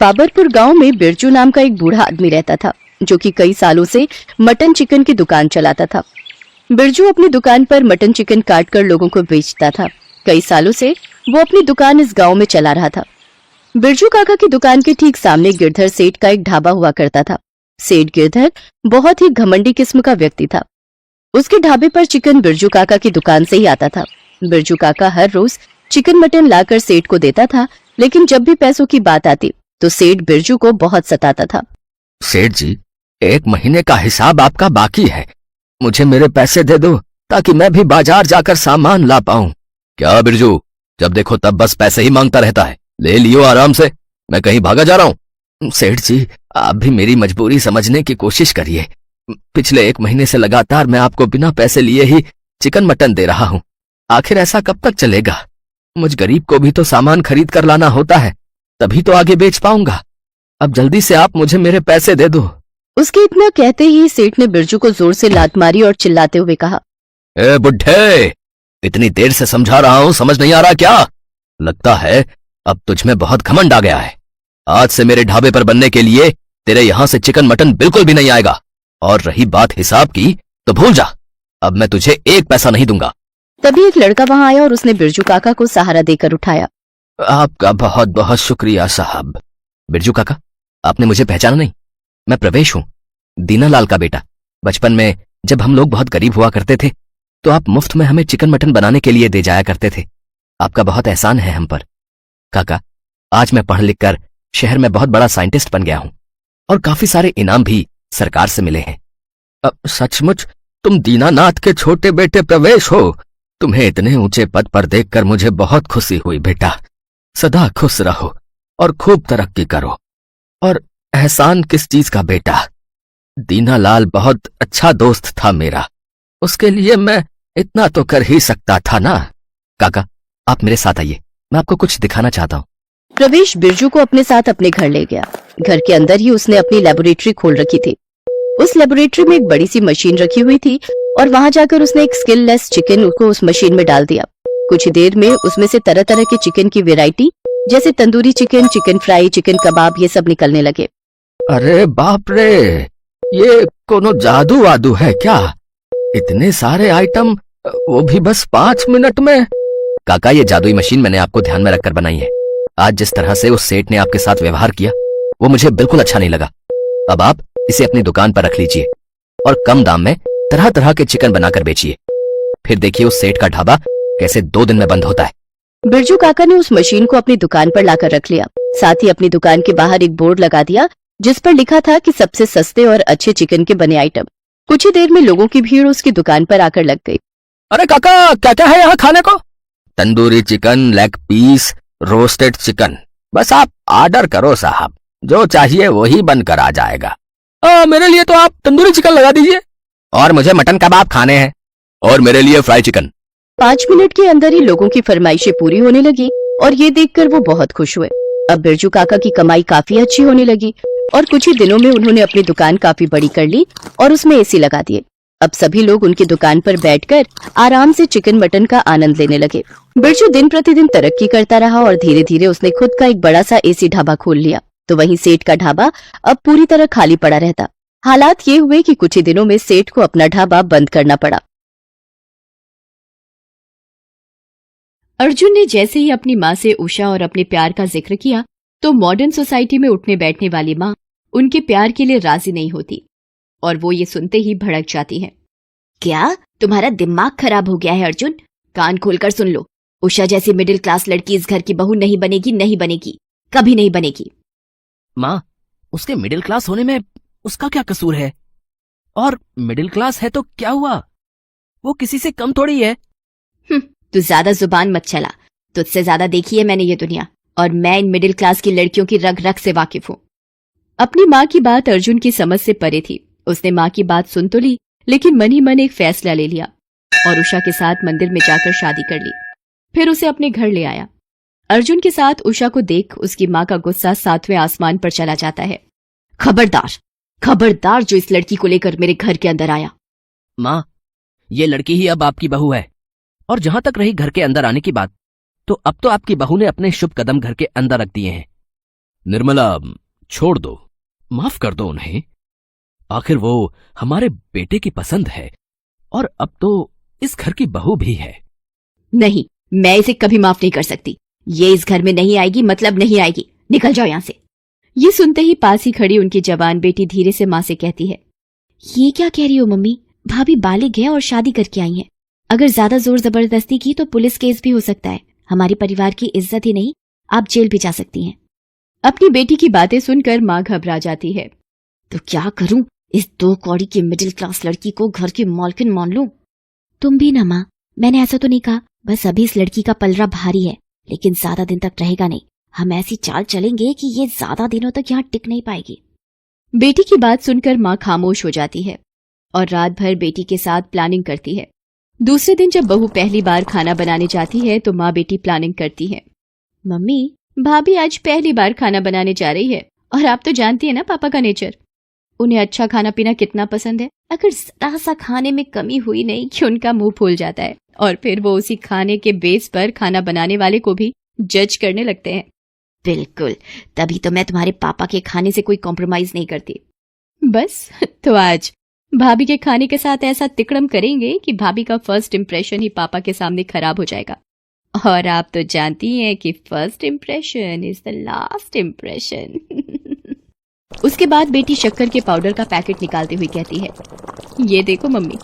बाबरपुर गांव में बिरजू नाम का एक बूढ़ा आदमी रहता था, जो कि कई सालों से मटन चिकन की दुकान चलाता था। बिरजू अपनी दुकान पर मटन चिकन काट कर लोगों को बेचता था। कई सालों से वो अपनी दुकान इस गांव में चला रहा था। बिरजू काका की दुकान के ठीक सामने गिरधर सेठ का एक ढाबा हुआ करता था। सेठ गिरधर बहुत ही घमंडी किस्म का व्यक्ति था। उसके ढाबे पर चिकन बिरजू काका की दुकान से ही आता था। बिरजू काका हर रोज चिकन मटन लाकर सेठ को देता था, लेकिन जब भी पैसों की बात आती तो सेठ बिरजू को बहुत सताता था। सेठ जी, 1 महीने का हिसाब आपका बाकी है। मुझे मेरे पैसे दे दो ताकि मैं भी बाजार जाकर सामान ला पाऊं। क्या बिरजू, जब देखो तब बस पैसे ही मांगता रहता है। ले लियो आराम से, मैं कहीं भागा जा रहा हूं। सेठ जी, आप भी मेरी मजबूरी समझने की कोशिश करिए। पिछले 1 महीने से लगातार मैं आपको बिना पैसे लिए ही चिकन मटन दे रहा हूं। आखिर ऐसा कब तक चलेगा? मुझ गरीब को भी तो सामान खरीद कर लाना होता है, तभी तो आगे बेच पाऊंगा। अब जल्दी से आप मुझे मेरे पैसे दे दो। उसके इतना कहते ही सेठ ने बिरजू को जोर से लात मारी और चिल्लाते हुए कहा, ए बुड्ढे, इतनी देर से समझा रहा हूं, समझ नहीं आ रहा क्या? लगता है अब तुझमें बहुत घमंड आ गया है। आज से मेरे ढाबे पर बनने के लिए तेरे यहां से चिकन मटन बिल्कुल भी नहीं आएगा। और रही बात हिसाब की, तो भूल जा, अब मैं तुझे 1 पैसा नहीं दूंगा। तभी एक लड़का वहां आया और उसने बिरजू काका को सहारा देकर उठाया। आपका बहुत बहुत शुक्रिया साहब। बिरजू काका, आपने मुझे पहचाना नहीं? मैं प्रवेश हूं, दीनालाल का बेटा। बचपन में जब हम लोग बहुत गरीब हुआ करते थे तो आप मुफ्त में हमें चिकन मटन बनाने के लिए दे जाया करते थे। आपका बहुत एहसान है हम पर। काका, आज मैं पढ़ लिख कर शहर में बहुत बड़ा साइंटिस्ट बन गया हूं और काफी सारे इनाम भी सरकार से मिले हैं। अब सचमुच तुम दीनानाथ के छोटे बेटे प्रवेश हो। तुम्हें इतने ऊंचे पद पर देखकर मुझे बहुत खुशी हुई बेटा। सदा खुश रहो और खूब तरक्की करो। और एहसान किस चीज का बेटा? दीनालाल बहुत अच्छा दोस्त था मेरा, उसके लिए मैं इतना तो कर ही सकता था ना। काका, आप मेरे साथ आइए, मैं आपको कुछ दिखाना चाहता हूँ। प्रवेश बिरजू को अपने साथ अपने घर ले गया। घर के अंदर ही उसने अपनी लेबोरेटरी खोल रखी थी। उस लेबोरेटरी में एक बड़ी सी मशीन रखी हुई थी और वहां जाकर उसने एक स्किनलेस चिकन को उस मशीन में डाल दिया। कुछ ही देर में उसमें से तरह तरह के चिकन की वैरायटी, जैसे tandoori chicken, chicken fry, chicken kebab, ये सब निकलने लगे। अरे बाप रे, ये कोनो जादू वादू है क्या? इतने सारे आइटम, वो भी बस 5 मिनट में? काका, ये जादुई मशीन मैंने आपको ध्यान में रखकर बनाई है। आज जिस तरह से उस सेठ ने आपके साथ व्यवहार किया वो मुझे बिल्कुल अच्छा नहीं लगा। अब आप इसे अपनी दुकान पर रख लीजिए और कम दाम में तरह तरह के चिकन बनाकर बेचिए। फिर देखिए उस सेठ का ढाबा कैसे 2 दिन में बंद होता है। बिरजू काका ने उस मशीन को अपनी दुकान पर लाकर रख लिया। साथ ही अपनी दुकान के बाहर एक बोर्ड लगा दिया जिस पर लिखा था कि सबसे सस्ते और अच्छे चिकन के बने आइटम। कुछ ही देर में लोगों की भीड़ उसकी दुकान पर आकर लग गई। अरे काका, क्या क्या है यहाँ खाने को? Tandoori chicken, leg piece, roasted chicken. बस आप ऑर्डर करो साहब, जो चाहिए वही बनकर आ जाएगा। मेरे लिए तो आप तंदूरी चिकन लगा दीजिए। और मुझे मटन कबाब खाने हैं। और मेरे लिए फ्राई चिकन। 5 मिनट के अंदर ही लोगों की फरमाइशें पूरी होने लगी और ये देखकर वो बहुत खुश हुए। अब बिरजू काका की कमाई काफी अच्छी होने लगी और कुछ ही दिनों में उन्होंने अपनी दुकान काफी बड़ी कर ली और उसमें एसी लगा दिए। अब सभी लोग उनकी दुकान पर बैठकर आराम से चिकन मटन का आनंद लेने लगे। बिरजू दिन प्रतिदिन तरक्की करता रहा और धीरे धीरे उसने खुद का एक बड़ा सा एसी ढाबा खोल लिया। तो वहीं सेठ का ढाबा अब पूरी तरह खाली पड़ा रहता। हालात ये हुए कि कुछ ही दिनों में सेठ को अपना ढाबा बंद करना पड़ा। अर्जुन ने जैसे ही अपनी माँ से उषा और अपने प्यार का जिक्र किया तो मॉडर्न सोसाइटी में उठने बैठने वाली माँ उनके प्यार के लिए राजी नहीं होती और वो ये सुनते ही भड़क जाती है। क्या तुम्हारा दिमाग खराब हो गया है अर्जुन? कान खोलकर सुन लो, उषा जैसी मिडिल क्लास लड़की इस घर की बहू नहीं बनेगी, नहीं बनेगी, कभी नहीं बनेगी। माँ, उसके मिडिल क्लास होने में उसका क्या कसूर है? और मिडिल क्लास है तो क्या हुआ? वो किसी से कम थोड़ी है। तू ज्यादा जुबान मत चला। तुझसे ज्यादा देखी है मैंने ये दुनिया और मैं इन मिडिल क्लास की लड़कियों की रग रग से वाकिफ हूँ। अपनी माँ की बात अर्जुन की समझ से परे थी। उसने माँ की बात सुन तो ली, लेकिन मन ही मन एक फैसला ले लिया और उषा के साथ मंदिर में जाकर शादी कर ली। फिर उसे अपने घर ले आया। अर्जुन के साथ उषा को देख उसकी माँ का गुस्सा 7वें आसमान पर चला जाता है। खबरदार, खबरदार जो इस लड़की को लेकर मेरे घर के अंदर आया। माँ, ये लड़की ही अब आपकी बहू है। और जहां तक रही घर के अंदर आने की बात, तो अब तो आपकी बहू ने अपने शुभ कदम घर के अंदर रख दिए हैं। निर्मला, छोड़ दो, माफ कर दो उन्हें। आखिर वो हमारे बेटे की पसंद है और अब तो इस घर की बहू भी है। नहीं, मैं इसे कभी माफ नहीं कर सकती। ये इस घर में नहीं आएगी, मतलब नहीं आएगी। निकल जाओ यहाँ से। ये सुनते ही पास ही खड़ी उनकी जवान बेटी धीरे से माँ से कहती है, ये क्या कह रही हो मम्मी? भाभी बालिग है और शादी करके आई हैं। अगर ज्यादा जोर जबरदस्ती की तो पुलिस केस भी हो सकता है। हमारे परिवार की इज्जत ही नहीं, आप जेल भी जा सकती हैं। अपनी बेटी की बातें सुनकर माँ घबरा जाती है। तो क्या करूं? इस 2 कौड़ी की मिडिल क्लास लड़की को घर की मालकिन मान लूं? तुम भी ना माँ, मैंने ऐसा तो नहीं कहा। बस अभी इस लड़की का पलड़ा भारी है, लेकिन ज्यादा दिन तक रहेगा नहीं। हम ऐसी चाल चलेंगे कि ये ज्यादा दिनों तक यहाँ टिक नहीं पाएगी। बेटी की बात सुनकर माँ खामोश हो जाती है और रात भर बेटी के साथ प्लानिंग करती है। दूसरे दिन जब बहू पहली बार खाना बनाने जाती है तो माँ बेटी प्लानिंग करती है। मम्मी, भाभी आज पहली बार खाना बनाने जा रही है और आप तो जानती है ना पापा का नेचर। उन्हें अच्छा खाना पीना कितना पसंद है। अगर जरा सा खाने में कमी हुई नहीं कि उनका मुंह फूल जाता है और फिर वो उसी खाने के बेस पर खाना बनाने वाले को भी जज करने लगते हैं। बिल्कुल, तभी तो मैं तुम्हारे पापा के खाने से कोई कॉम्प्रोमाइज नहीं करती। बस तो आज भाभी के खाने के साथ ऐसा तिकड़म करेंगे कि भाभी का फर्स्ट इम्प्रेशन ही पापा के सामने खराब हो जाएगा। और आप तो जानती हैं कि first impression is the last impression. उसके बाद बेटी शक्कर के पाउडर का पैकेट निकालते हुए कहती है, ये देखो मम्मी,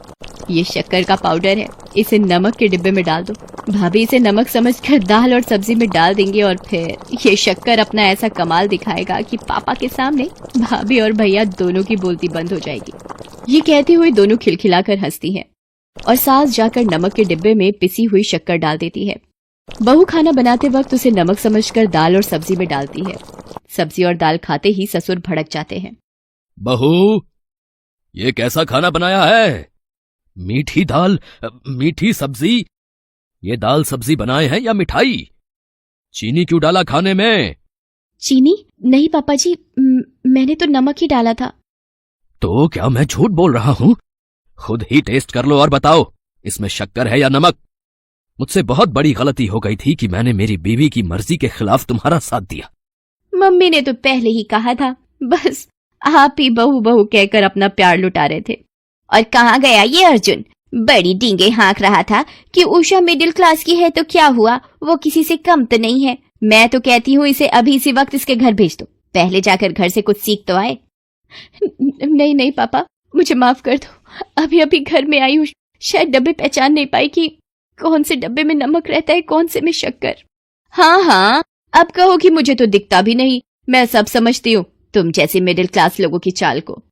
ये शक्कर का पाउडर है। इसे नमक के डिब्बे में डाल दो। भाभी इसे नमक समझकर दाल और सब्जी में डाल देंगे और फिर ये शक्कर अपना ऐसा कमाल दिखाएगा कि पापा के सामने भाभी और भैया दोनों की बोलती बंद हो जाएगी। ये कहते हुए दोनों खिलखिलाकर हंसती हैं और सास जाकर नमक के डिब्बे में पिसी हुई शक्कर डाल देती है। बहू खाना बनाते वक्त उसे नमक समझकर दाल और सब्जी में डालती है। सब्जी और दाल खाते ही ससुर भड़क जाते हैं। बहू, ये कैसा खाना बनाया है? मीठी दाल, मीठी सब्जी। ये दाल सब्जी बनाए हैं या मिठाई? चीनी क्यों डाला खाने में? चीनी नहीं पापा जी, मैंने तो नमक ही डाला था। तो क्या मैं झूठ बोल रहा हूं? खुद ही टेस्ट कर लो और बताओ, इसमें शक्कर है या नमक? मुझसे बहुत बड़ी गलती हो गई थी कि मैंने मेरी बीवी की मर्जी के खिलाफ तुम्हारा साथ दिया। मम्मी ने तो पहले ही कहा था, बस आप ही बहू बहू कहकर अपना प्यार लुटा रहे थे। और कहाँ गया ये अर्जुन? बड़ी डींगे हाँक रहा था कि उषा मिडिल क्लास की है तो क्या हुआ, वो किसी से कम तो नहीं है। मैं तो कहती हूँ इसे अभी इसी वक्त इसके घर भेज दो, पहले जाकर घर से कुछ सीख तो आए। नहीं नहीं पापा, मुझे माफ कर दो। अभी अभी घर में आई हूँ, शायद डब्बे पहचान नहीं पाई कि कौन से डब्बे में नमक रहता है, कौन से में शक्कर। हाँ हाँ, अब कहो कि मुझे तो दिखता भी नहीं। मैं सब समझती हूँ, तुम जैसे मिडिल क्लास लोगों की चाल को।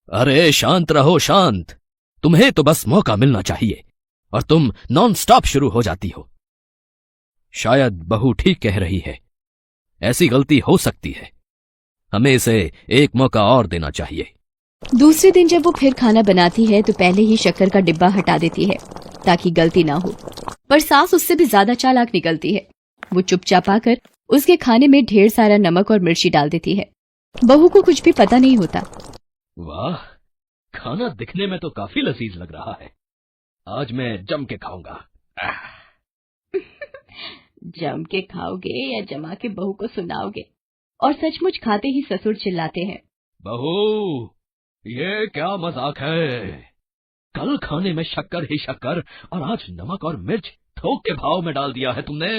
अरे शांत रहो, शांत। तुम्हें तो बस मौका मिलना चाहिए और तुम नॉन स्टॉप शुरू हो जाती हो। शायद बहू ठीक कह रही है, ऐसी गलती हो सकती है। हमें इसे एक मौका और देना चाहिए। दूसरे दिन जब वो फिर खाना बनाती है तो पहले ही शक्कर का डिब्बा हटा देती है ताकि गलती ना हो। पर सास उससे भी ज्यादा चालाक निकलती है। वो चुपचाप आकर उसके खाने में ढेर सारा नमक और मिर्ची डाल देती है। बहू को कुछ भी पता नहीं होता। वाह, खाना दिखने में तो काफी लजीज लग रहा है। आज मैं जम के खाऊंगा। जम के खाओगे या जमा के बहू को सुनाओगे? और सचमुच खाते ही ससुर चिल्लाते हैं, बहू, ये क्या मजाक है? कल खाने में शक्कर ही शक्कर और आज नमक और मिर्च थोक के भाव में डाल दिया है तुमने।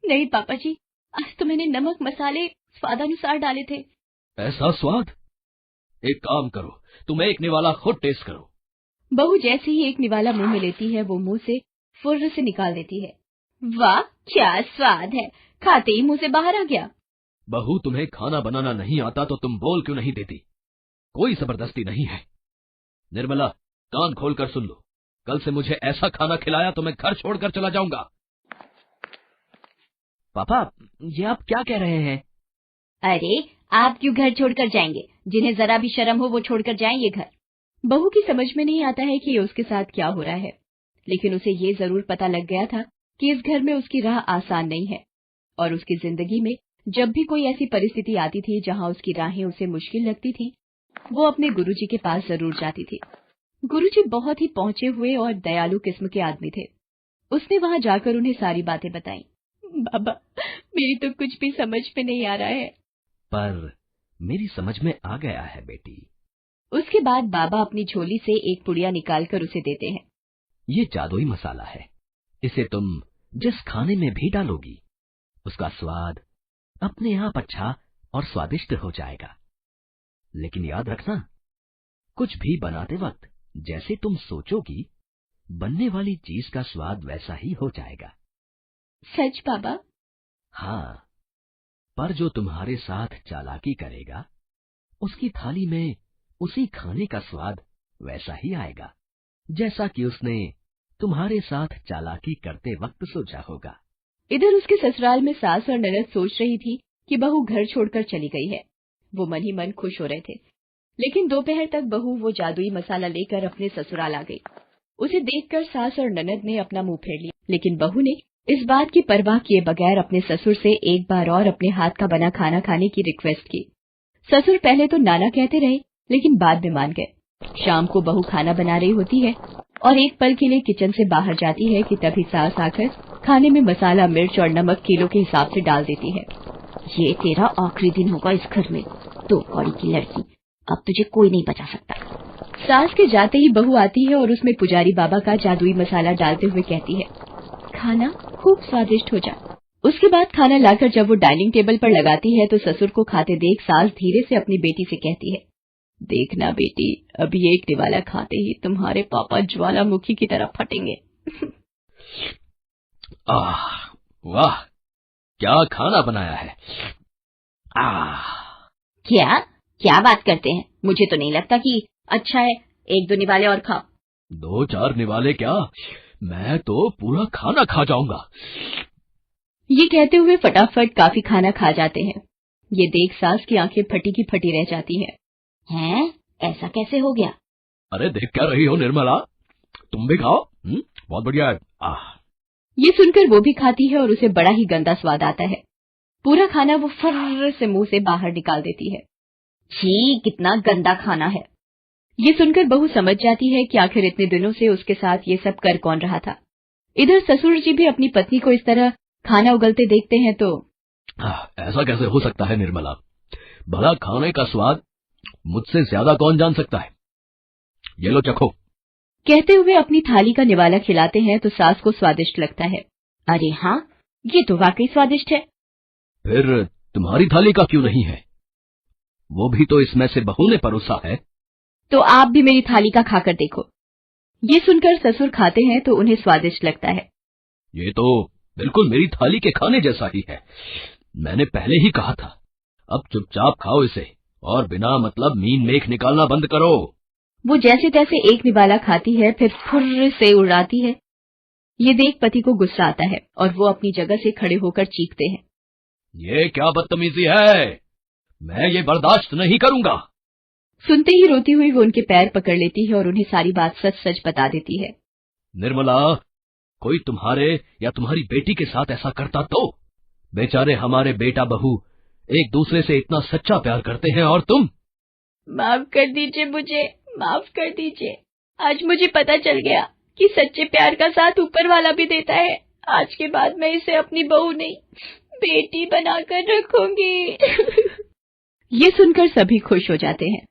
नहीं पापा जी, आज तो मैंने नमक मसाले स्वादानुसार डाले थे। ऐसा स्वाद? एक काम करो, तुम एक निवाला खुद टेस्ट करो। बहू जैसे ही एक निवाला मुंह में लेती है वो मुंह से फुर्र से निकाल देती है। वाह क्या स्वाद है, खाते ही मुंह से बाहर आ गया। बहू, तुम्हें खाना बनाना नहीं आता तो तुम बोल क्यों नहीं देती? कोई जबरदस्ती नहीं है। निर्मला, कान खोलकर सुन लो, कल से मुझे ऐसा खाना खिलाया तो मैं घर छोड़कर चला जाऊंगा। पापा, ये आप क्या कह रहे हैं? अरे आप क्यों घर छोड़कर जाएंगे? जिन्हें जरा भी शर्म हो वो छोड़कर जाएं ये घर। बहू की समझ में नहीं आता है कि ये उसके साथ क्या हो रहा है, लेकिन उसे ये जरूर पता लग गया था कि इस घर में उसकी राह आसान नहीं है। और उसकी जिंदगी में जब भी कोई ऐसी परिस्थिति आती थी जहाँ उसकी राहें उसे मुश्किल लगती थी, वो अपने गुरुजी के पास जरूर जाती थी। गुरुजी बहुत ही पहुंचे हुए और दयालु किस्म के आदमी थे। उसने वहां जाकर उन्हें सारी बातें बताई। बाबा, मेरी तो कुछ भी समझ में नहीं आ रहा है। पर मेरी समझ में आ गया है बेटी। उसके बाद बाबा अपनी झोली से एक पुड़िया निकालकर उसे देते हैं। ये जादुई मसाला है, इसे तुम जिस खाने में भी डालोगी उसका स्वाद अपने आप अच्छा और स्वादिष्ट हो जाएगा। लेकिन याद रखना, कुछ भी बनाते वक्त जैसे तुम सोचोगी, बनने वाली चीज का स्वाद वैसा ही हो जाएगा। सच बाबा? हाँ, पर जो तुम्हारे साथ चालाकी करेगा, उसकी थाली में उसी खाने का स्वाद वैसा ही आएगा जैसा कि उसने तुम्हारे साथ चालाकी करते वक्त सोचा होगा। इधर उसके ससुराल में सास और ननद सोच रही थी कि बहू घर छोड़कर चली गई है। वो मन ही मन खुश हो रहे थे, लेकिन दोपहर तक बहू वो जादुई मसाला लेकर अपने ससुराल आ गई। उसे देखकर सास और ननद ने अपना मुंह फेर लिया, लेकिन बहू ने इस बात की परवाह किए बगैर अपने ससुर से एक बार और अपने हाथ का बना खाना खाने की रिक्वेस्ट की। ससुर पहले तो नाना कहते रहे, लेकिन बाद में मान गए। शाम को बहू खाना बना रही होती है और एक पल के लिए किचन से बाहर जाती है कि तभी सास आकर खाने में मसाला, मिर्च और नमक किलो के हिसाब से डाल देती है। ये तेरा आखिरी दिन होगा इस घर में, तो कौड़ी की लड़की, अब तुझे कोई नहीं बचा सकता। सास के जाते ही बहू आती है और उसमें पुजारी बाबा का जादुई मसाला डालते हुए कहती है, खाना खूब स्वादिष्ट हो जाए। उसके बाद खाना लाकर जब वो डाइनिंग टेबल पर लगाती है तो ससुर को खाते देख सास धीरे से अपनी बेटी से कहती है, देखना बेटी, अभी एक निवाला खाते ही तुम्हारे पापा ज्वालामुखी की तरह फटेंगे। आह, वाह, क्या खाना बनाया है। आह, क्या क्या बात करते हैं? मुझे तो नहीं लगता कि अच्छा है, एक दो निवाले और खाओ। 2-4 निवाले क्या, मैं तो पूरा खाना खा जाऊंगा। ये कहते हुए फटाफट काफी खाना खा जाते हैं। ये देख सास की आंखें फटी की फटी रह जाती हैं। हैं? ऐसा कैसे हो गया? अरे देख क्या रही हो निर्मला, तुम भी खाओ। बहुत बढ़िया है। आह, ये सुनकर वो भी खाती है और उसे बड़ा ही गंदा स्वाद आता है। पूरा खाना वो फर्र से मुंह से बाहर निकाल देती है। छी, कितना गंदा खाना है। ये सुनकर बहू समझ जाती है कि आखिर इतने दिनों से उसके साथ ये सब कर कौन रहा था। इधर ससुर जी भी अपनी पत्नी को इस तरह खाना उगलते देखते हैं तो ऐसा कैसे हो सकता है निर्मला, भला खाने का स्वाद मुझसे ज्यादा कौन जान सकता है। ये लो चखो। कहते हुए अपनी थाली का निवाला खिलाते हैं तो सास को स्वादिष्ट लगता है। अरे हाँ, ये तो वाकई स्वादिष्ट है। फिर तुम्हारी थाली का क्यों नहीं है? वो भी तो इसमें से बहू ने परोसा है। तो आप भी मेरी थाली का खाकर देखो। ये सुनकर ससुर खाते हैं तो उन्हें स्वादिष्ट लगता है। ये तो बिल्कुल मेरी थाली के खाने जैसा ही है। मैंने पहले ही कहा था, अब चुपचाप खाओ इसे और बिना मतलब मीन मेख निकालना बंद करो। वो जैसे तैसे एक निवाला खाती है, फिर फुर्र से उड़ाती है। ये देख पति को गुस्सा आता है और वो अपनी जगह से खड़े होकर चीखते हैं, ये क्या बदतमीजी है, मैं ये बर्दाश्त नहीं करूंगा। सुनते ही रोती हुई वो उनके पैर पकड़ लेती है और उन्हें सारी बात सच सच बता देती है। निर्मला, कोई तुम्हारे या तुम्हारी बेटी के साथ ऐसा करता तो? बेचारे हमारे बेटा बहू एक दूसरे से इतना सच्चा प्यार करते हैं और तुम। माफ कर दीजिए मुझे, माफ कर दीजिए। आज मुझे पता चल गया कि सच्चे प्यार का साथ ऊपर वाला भी देता है। आज के बाद मैं इसे अपनी बहू नहीं, बेटी बनाकर रखूंगी। ये सुनकर सभी खुश हो जाते हैं।